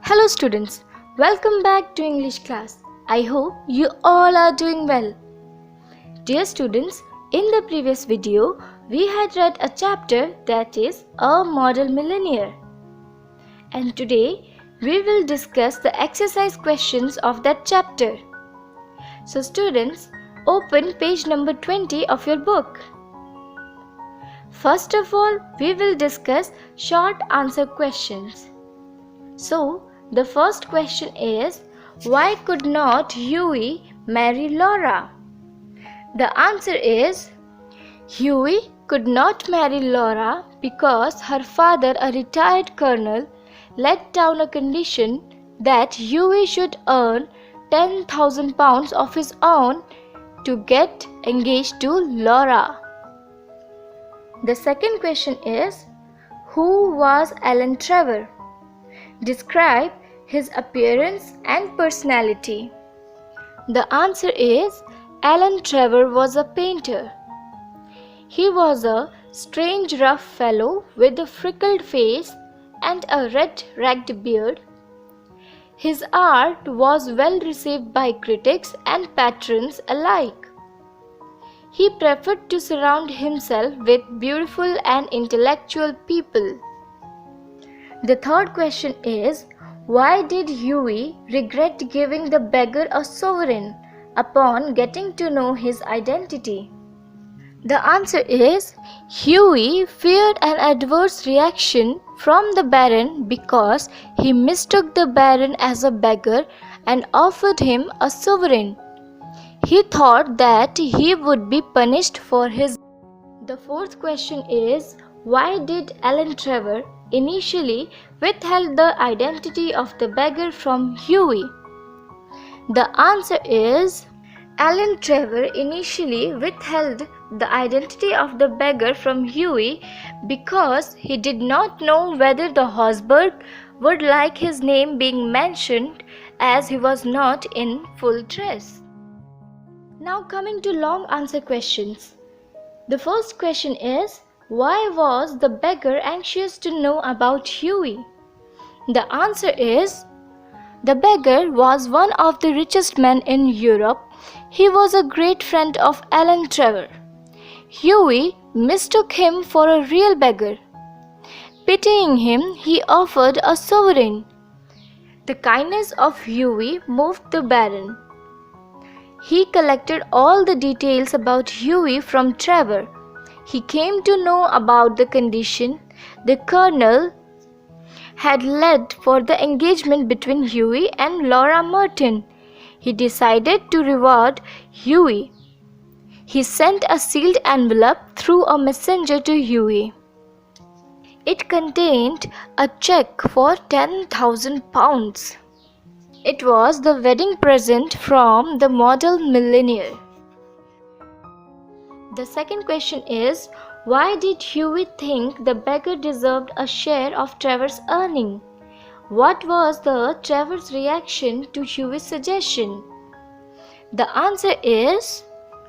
Hello students, welcome back to English class. I hope you all are doing well. Dear students, in the previous video, we had read a chapter that is A Model Millionaire. And today, we will discuss the exercise questions of that chapter. So students, open page number 20 of your book. First of all, we will discuss short answer questions. So, the first question is, why could not Hughie marry Laura? The answer is, Hughie could not marry Laura because her father, a retired colonel, laid down a condition that Hughie should earn £10,000 of his own to get engaged to Laura. The second question is, who was Alan Trevor? Describe his appearance and personality. The answer is, Alan Trevor was a painter. He was a strange rough fellow with a freckled face and a red ragged beard. His art was well received by critics and patrons alike. He preferred to surround himself with beautiful and intellectual people. The third question is, why did Hughie regret giving the beggar a sovereign upon getting to know his identity? The answer is, Hughie feared an adverse reaction from the Baron because he mistook the Baron as a beggar and offered him a sovereign. He thought that he would be punished for his. The fourth question is, why did Alan Trevor initially withheld the identity of the beggar from Hughie? The answer is, Alan Trevor initially withheld the identity of the beggar from Hughie because he did not know whether the Habsburg would like his name being mentioned as he was not in full dress. Now coming to long answer questions. The first question is, why was the beggar anxious to know about Hughie? The answer is, the beggar was one of the richest men in Europe. He was a great friend of Alan Trevor. Hughie mistook him for a real beggar. Pitying him, he offered a sovereign. The kindness of Hughie moved the Baron. He collected all the details about Hughie from Trevor. He came to know about the condition the colonel had laid for the engagement between Hughie and Laura Merton. He decided to reward Hughie. He sent a sealed envelope through a messenger to Hughie. It contained a check for £10,000. It was the wedding present from the model millionaire. The second question is, why did Hughie think the beggar deserved a share of Trevor's earning? What was the Trevor's reaction to Hughie's suggestion? The answer is,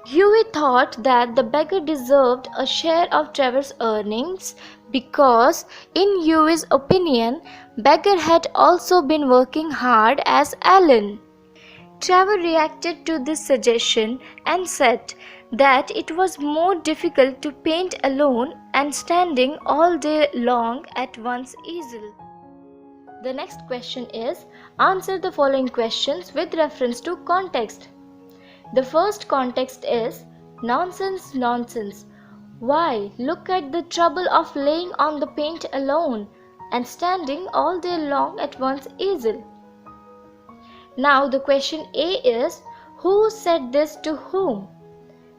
Hughie thought that the beggar deserved a share of Trevor's earnings because, in Hughie's opinion, beggar had also been working hard as Alan. Trevor reacted to this suggestion and said that it was more difficult to paint alone and standing all day long at one's easel. The next question is, answer the following questions with reference to context. The first context is, nonsense, nonsense. Why? Look at the trouble of laying on the paint alone and standing all day long at one's easel. Now the question A is, who said this to whom?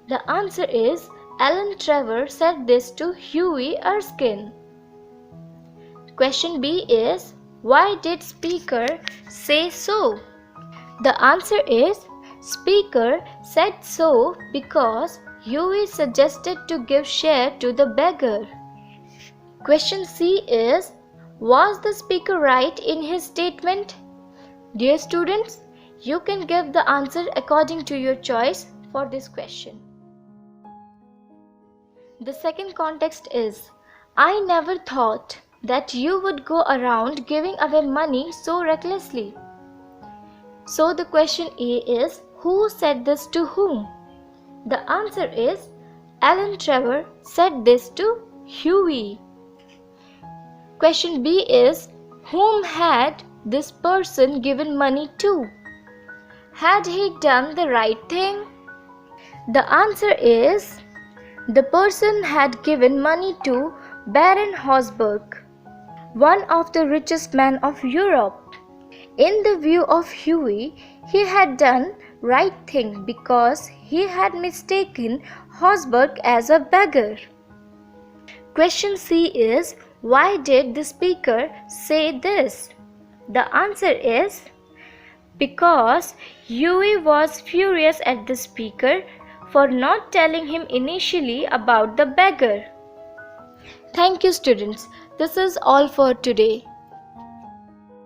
The answer is, Alan Trevor said this to Hughie Erskine. Question B is, why did Speaker say so? The answer is, Speaker said so because Hughie suggested to give share to the beggar. Question C is, was the speaker right in his statement? Dear students, you can give the answer according to your choice for this question. The second context is, I never thought that you would go around giving away money so recklessly. So the question A is, who said this to whom? The answer is, Alan Trevor said this to Huey. Question B is, whom had this person given money to? Had he done the right thing? The answer is, the person had given money to Baron Hausberg, one of the richest men of Europe. In the view of Huey, he had done right thing because he had mistaken Hausberg as a beggar. Question C is, why did the speaker say this? The answer is, because Huey was furious at the speaker for not telling him initially about the beggar. Thank you, students. This is all for today.